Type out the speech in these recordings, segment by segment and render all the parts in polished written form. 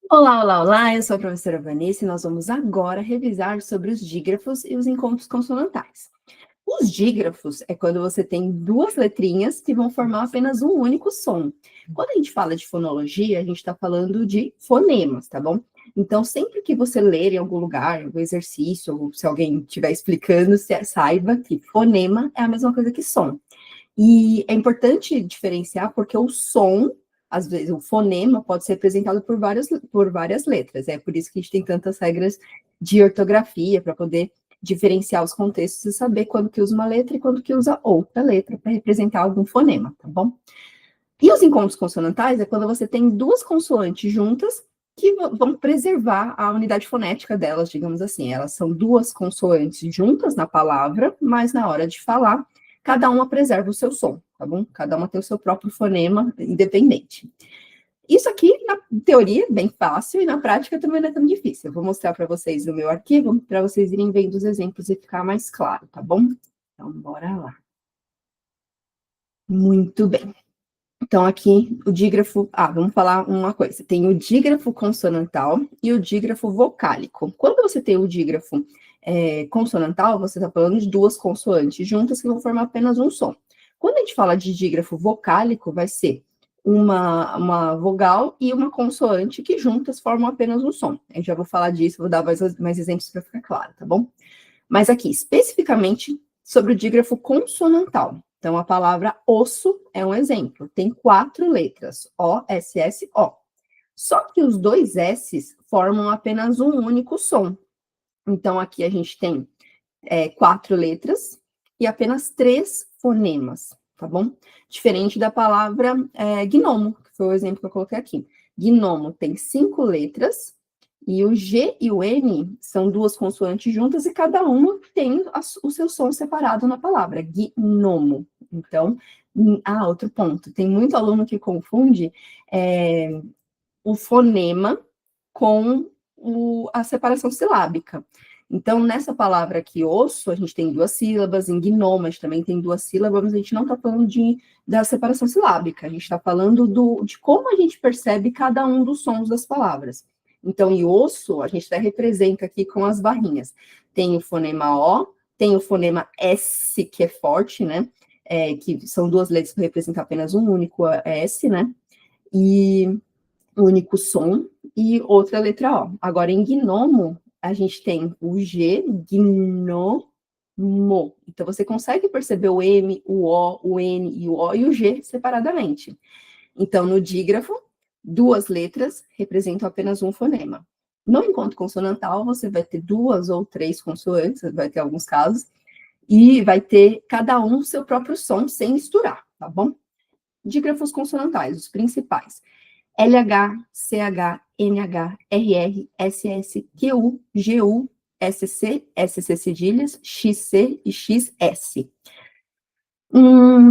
Olá, olá, olá, eu sou a professora Vanessa e nós vamos agora revisar sobre os dígrafos e os encontros consonantais. Os dígrafos é quando você tem duas letrinhas que vão formar apenas um único som. Quando a gente fala de fonologia, a gente está falando de fonemas, tá bom? Então, sempre que você ler em algum lugar, em algum exercício, ou se alguém estiver explicando, saiba que fonema é a mesma coisa que som. E é importante diferenciar porque o som, às vezes, o fonema pode ser representado por várias letras. É por isso que a gente tem tantas regras de ortografia, para poder diferenciar os contextos e saber quando que usa uma letra e quando que usa outra letra para representar algum fonema, tá bom? E os encontros consonantais é quando você tem duas consoantes juntas que vão preservar a unidade fonética delas, digamos assim. Elas são duas consoantes juntas na palavra, mas na hora de falar, cada uma preserva o seu som, tá bom? Cada uma tem o seu próprio fonema independente. Isso aqui, na teoria, é bem fácil, e na prática também não é tão difícil. Eu vou mostrar para vocês no meu arquivo, para vocês irem vendo os exemplos e ficar mais claro, tá bom? Então, bora lá. Muito bem. Então, aqui, o dígrafo... vamos falar uma coisa. Tem o dígrafo consonantal e o dígrafo vocálico. Quando você tem o dígrafo consonantal, você está falando de duas consoantes juntas que vão formar apenas um som. Quando a gente fala de dígrafo vocálico, vai ser uma vogal e uma consoante que juntas formam apenas um som. Eu já vou falar disso, vou dar mais exemplos para ficar claro, tá bom? Mas aqui, especificamente sobre o dígrafo consonantal. Então, a palavra osso é um exemplo. Tem 4 letras, O, S, S, O. Só que os dois S's formam apenas um único som. Então, aqui a gente tem 4 letras e apenas 3 fonemas, tá bom? Diferente da palavra gnomo, que foi o exemplo que eu coloquei aqui. Gnomo tem 5 letras, e o G e o N são duas consoantes juntas e cada uma tem o seu som separado na palavra, gnomo. Então, outro ponto, tem muito aluno que confunde o fonema com a separação silábica. Então, nessa palavra aqui, osso, a gente tem 2 sílabas, em gnomo a gente também tem 2 sílabas, mas a gente não está falando da separação silábica, a gente está falando de como a gente percebe cada um dos sons das palavras. Então, em osso, a gente até representa aqui com as barrinhas. Tem o fonema O, tem o fonema S, que é forte, né? Que são 2 letras para representar apenas um único S, né? E um único som, e outra letra O. Agora, em gnomo, a gente tem o G, gnomo. Então, você consegue perceber o M, o O, o N e o O e o G separadamente. Então, no dígrafo, 2 letras representam apenas um fonema. No encontro consonantal, você vai ter 2 ou 3 consoantes, vai ter alguns casos, e vai ter cada um o seu próprio som, sem misturar, tá bom? Dígrafos consonantais, os principais. LH, CH, NH, RR, SS, QU, GU, SC, SC cedilhas, XC e XS.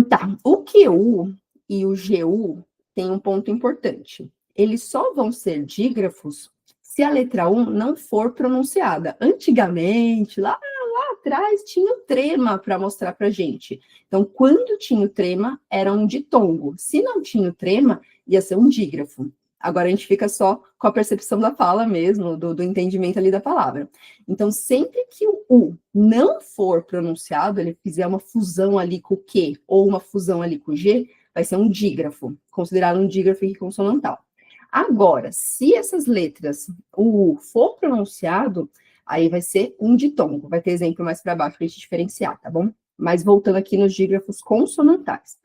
Tá. O QU e o GU tem um ponto importante. Eles só vão ser dígrafos se a letra 1 não for pronunciada. Antigamente, lá atrás, tinha o trema para mostrar para gente. Então, quando tinha o trema, era um ditongo. Se não tinha o trema, ia ser um dígrafo. Agora a gente fica só com a percepção da fala mesmo, do entendimento ali da palavra. Então, sempre que o U não for pronunciado, ele fizer uma fusão ali com o Q ou uma fusão ali com o G, vai ser um dígrafo, considerado um dígrafo consonantal. Agora, se essas letras, o U for pronunciado, aí vai ser um ditongo. Vai ter exemplo mais para baixo para a gente diferenciar, tá bom? Mas voltando aqui nos dígrafos consonantais.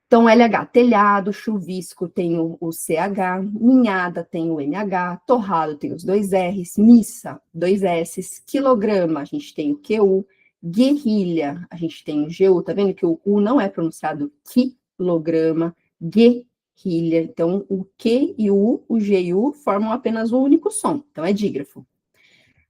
Então, LH, telhado, chuvisco tem o CH, ninhada tem o NH, torrado tem os 2 R's, missa, 2 S's, quilograma, a gente tem o QU, guerrilha, a gente tem o GU, tá vendo que o U não é pronunciado quilograma, guerrilha, então o Q e o G e o formam apenas um único som, então é dígrafo.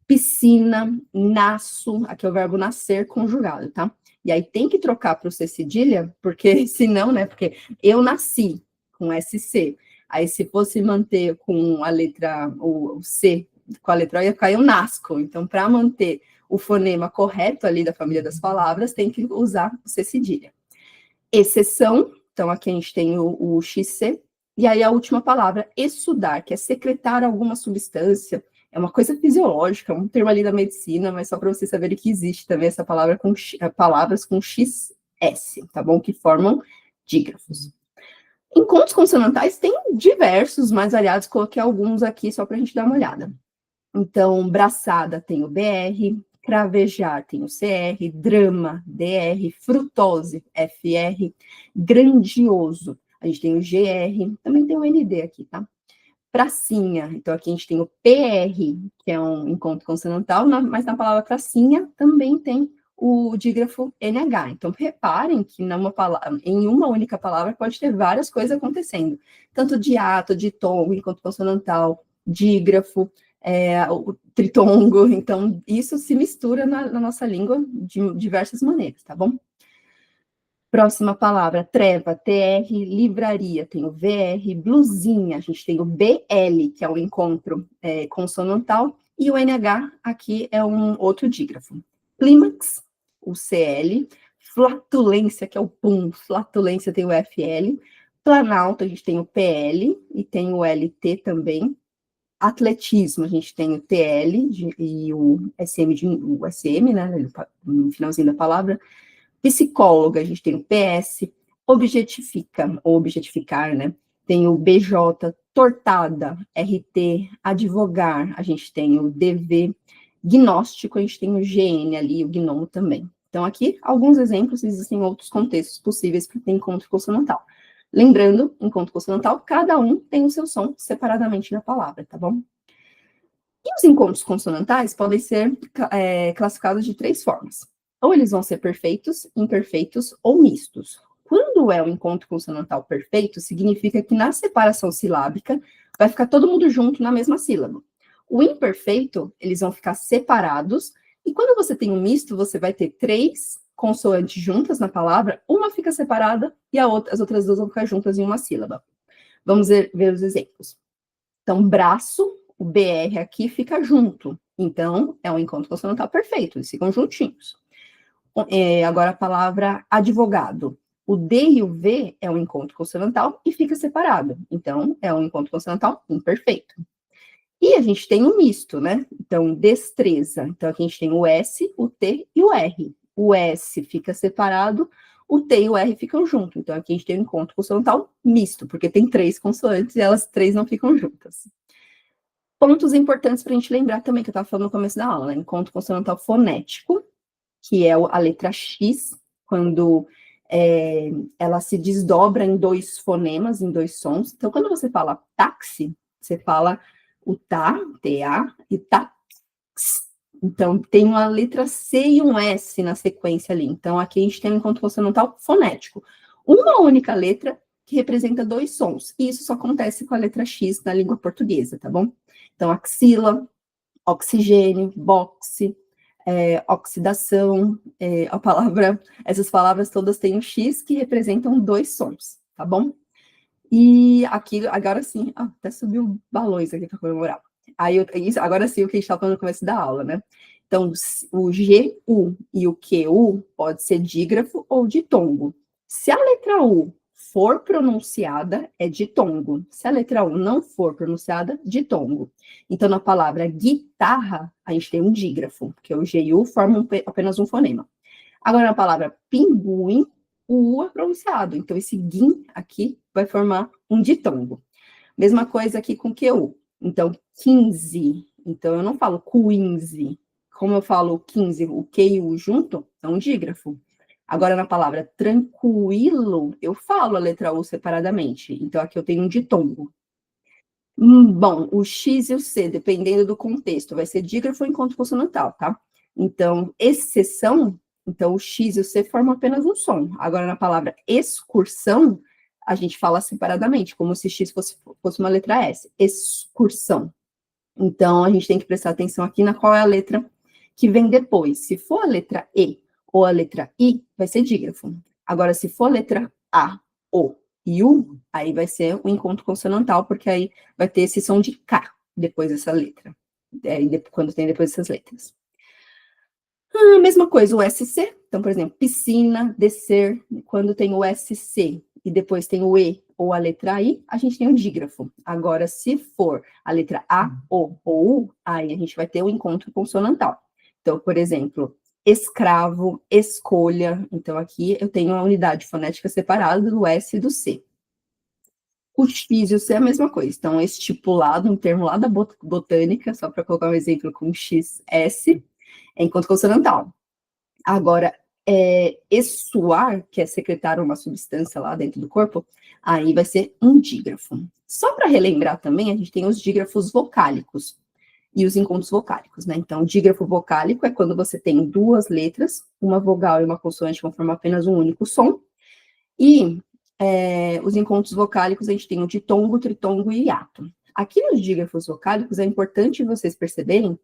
Piscina, nasço, aqui é o verbo nascer conjugado, tá? E aí tem que trocar para o C cedilha, porque senão, né? Porque eu nasci com SC. Aí se fosse manter com a letra, o C, com a letra O, ia ficar eu nasco. Então, para manter o fonema correto ali da família das palavras, tem que usar o C cedilha. Exceção, então aqui a gente tem o XC, E aí a última palavra, exsudar, que é secretar alguma substância. É uma coisa fisiológica, um termo ali da medicina, mas só para vocês saberem que existe também essa palavra com palavras com XS, tá bom? Que formam dígrafos. Encontros consonantais tem diversos, mais variados, coloquei alguns aqui só para a gente dar uma olhada. Então, braçada tem o BR, cravejar tem o CR, drama, DR, frutose, FR, grandioso, a gente tem o GR, também tem o ND aqui, tá? Pracinha, então aqui a gente tem o PR, que é um encontro consonantal, mas na palavra pracinha também tem o dígrafo NH. Então, reparem que em uma única palavra pode ter várias coisas acontecendo, tanto de ato, de tom, encontro consonantal, dígrafo, o tritongo, então isso se mistura na nossa língua de diversas maneiras, tá bom? Próxima palavra, treva, TR, livraria, tem o VR, blusinha, a gente tem o BL, que é o encontro consonantal, e o NH aqui é um outro dígrafo. Clímax, o CL, flatulência, que é o PUM, flatulência tem o FL, planalto, a gente tem o PL e tem o LT também. Atletismo, a gente tem o TL e o SM, né, no finalzinho da palavra. Psicóloga, a gente tem o PS, objetifica, ou objetificar, né? Tem o BJ, tortada, RT, advogar, a gente tem o DV, gnóstico, a gente tem o GN ali, o gnomo também. Então, aqui, alguns exemplos, existem outros contextos possíveis para ter encontro consonantal. Lembrando, encontro consonantal, cada um tem o seu som separadamente na palavra, tá bom? E os encontros consonantais podem ser classificados de 3 formas. Ou eles vão ser perfeitos, imperfeitos ou mistos. Quando é o encontro consonantal perfeito, significa que na separação silábica vai ficar todo mundo junto na mesma sílaba. O imperfeito, eles vão ficar separados, e quando você tem um misto, você vai ter 3 consoantes juntas na palavra, uma fica separada e as outras 2 vão ficar juntas em uma sílaba. Vamos ver os exemplos. Então, braço, o BR aqui fica junto. Então, é um encontro consonantal perfeito, eles ficam juntinhos. Agora, a palavra advogado. O D e o V é um encontro consonantal e fica separado. Então, é um encontro consonantal imperfeito. E a gente tem um misto, né? Então, destreza. Então, aqui a gente tem o S, o T e o R. O S fica separado, o T e o R ficam juntos. Então, aqui a gente tem um encontro consonantal misto, porque tem 3 consoantes e elas 3 não ficam juntas. Pontos importantes para a gente lembrar também, que eu estava falando no começo da aula, né? Encontro consonantal fonético, que é a letra X, quando ela se desdobra em 2 fonemas, em 2 sons. Então, quando você fala táxi, você fala o tá, T-A, e tá. Então, tem uma letra C e um S na sequência ali. Então, aqui a gente tem um encontro consonantal fonético. Uma única letra que representa 2 sons. E isso só acontece com a letra X na língua portuguesa, tá bom? Então, axila, oxigênio, boxe, oxidação, essas palavras todas têm um X que representam 2 sons, tá bom? E aqui, agora sim, até subiu balões aqui para comemorar. Agora sim, o que a gente estava falando no começo da aula, né? Então, o GU e o QU pode ser dígrafo ou ditongo. Se a letra U for pronunciada, é ditongo. Se a letra U não for pronunciada, ditongo. Então, na palavra guitarra, a gente tem um dígrafo, porque o G e U formam apenas um fonema. Agora, na palavra pinguim, o U é pronunciado. Então, esse guim aqui vai formar um ditongo. Mesma coisa aqui com QU. Então, 15. Então, eu não falo 15. Como eu falo 15, o Q e o U junto, é um dígrafo. Agora, na palavra tranquilo, eu falo a letra U separadamente. Então, aqui eu tenho um ditongo. Bom, o X e o C, dependendo do contexto, vai ser dígrafo ou encontro consonantal, tá? Então, exceção, então o X e o C formam apenas um som. Agora, na palavra excursão, a gente fala separadamente, como se X fosse uma letra S. Excursão. Então, a gente tem que prestar atenção aqui na qual é a letra que vem depois. Se for a letra E ou a letra I, vai ser dígrafo. Agora, se for a letra A, O e U, aí vai ser o encontro consonantal, porque aí vai ter esse som de K depois dessa letra, quando tem depois dessas letras. Mesma coisa, o SC, então, por exemplo, piscina, descer, quando tem o SC e depois tem o E ou a letra I, a gente tem o dígrafo. Agora, se for a letra A, O ou U, aí a gente vai ter o encontro consonantal. Então, por exemplo, escravo, escolha. Então, aqui eu tenho a unidade fonética separada do S e do C. O X e o C é a mesma coisa. Então, estipulado, um termo lá da botânica, só para colocar um exemplo com X, S, é encontro consonantal. Agora, exsuar, que é secretar uma substância lá dentro do corpo, aí vai ser um dígrafo. Só para relembrar também, a gente tem os dígrafos vocálicos e os encontros vocálicos, né? Então, o dígrafo vocálico é quando você tem duas letras, uma vogal e uma consoante vão formar apenas um único som. E os encontros vocálicos, a gente tem o ditongo, tritongo e hiato. Aqui nos dígrafos vocálicos, é importante vocês perceberem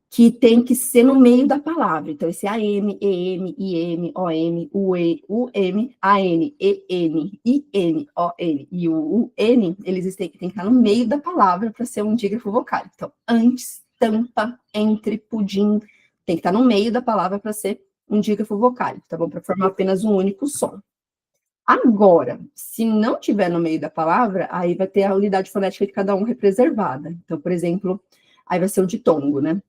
que tem que ser no meio da palavra. Então, esse AM, EM, IM, OM, UE, UM, AN, EN, IN, ON e o UN, eles têm que estar no meio da palavra para ser um dígrafo vocálico. Então, antes, tampa, entre, pudim, tem que estar no meio da palavra para ser um dígrafo vocálico, tá bom? Para formar apenas um único som. Agora, se não tiver no meio da palavra, aí vai ter a unidade fonética de cada um represervada. Então, por exemplo, aí vai ser o ditongo, né?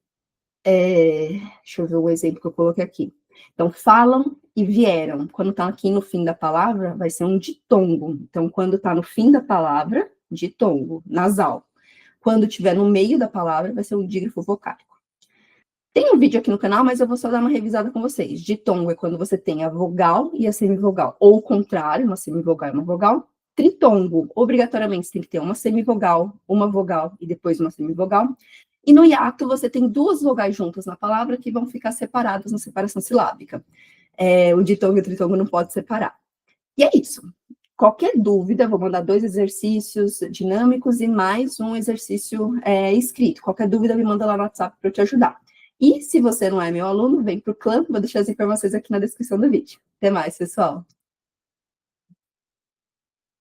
Deixa eu ver o exemplo que eu coloquei aqui. Então, falam e vieram. Quando está aqui no fim da palavra, vai ser um ditongo. Então, quando está no fim da palavra, ditongo, nasal. Quando estiver no meio da palavra, vai ser um dígrafo vocálico. Tem um vídeo aqui no canal, mas eu vou só dar uma revisada com vocês. Ditongo é quando você tem a vogal e a semivogal, ou o contrário, uma semivogal e uma vogal. Tritongo, obrigatoriamente, você tem que ter uma semivogal, uma vogal e depois uma semivogal. E no hiato, você tem duas vogais juntas na palavra que vão ficar separadas na separação silábica. O ditongo e o tritongo não pode separar. E é isso. Qualquer dúvida, eu vou mandar 2 exercícios dinâmicos e mais um exercício escrito. Qualquer dúvida, me manda lá no WhatsApp para eu te ajudar. E se você não é meu aluno, vem para o clã, vou deixar as informações aqui na descrição do vídeo. Até mais, pessoal!